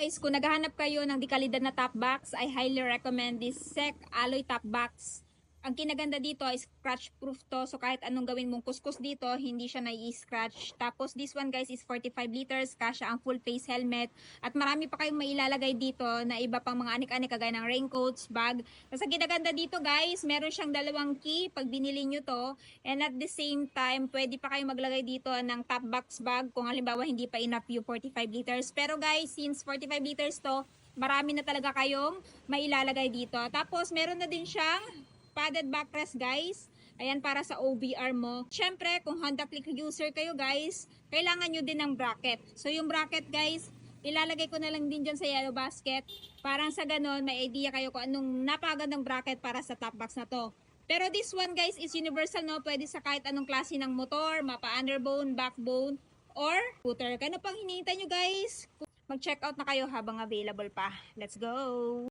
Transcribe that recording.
Guys, kung naghahanap kayo ng dekalidad na top box, I highly recommend this SEC Alloy Top Box. Ang kinaganda dito ay scratch proof to. So kahit anong gawin mong kuskus dito, hindi siya nai-scratch. Tapos this one guys is 45 liters. Kasya ang full face helmet. At marami pa kayong mailalagay dito na iba pang mga anik-anik kagaya ng raincoats, bag. Tapos ang kinaganda dito guys, meron siyang dalawang key pag binili nyo to. And at the same time, pwede pa kayong maglagay dito ng top box bag kung halimbawa hindi pa enough yung 45 liters. Pero guys, since 45 liters to, marami na talaga kayong mailalagay dito. Tapos meron na din siyang padded backrest guys. Ayan, para sa OBR mo. Syempre, kung Honda Click user kayo guys, kailangan nyo din ng bracket. So yung bracket guys, ilalagay ko na lang din dyan sa yellow basket. Parang sa ganon, may idea kayo kung anong napakagandang bracket para sa top box na to. Pero this one guys is universal, no? Pwede sa kahit anong klase ng motor, mapa underbone, backbone, or scooter. Kano pang hinihintay nyo guys? Mag-check out na kayo habang available pa. Let's go!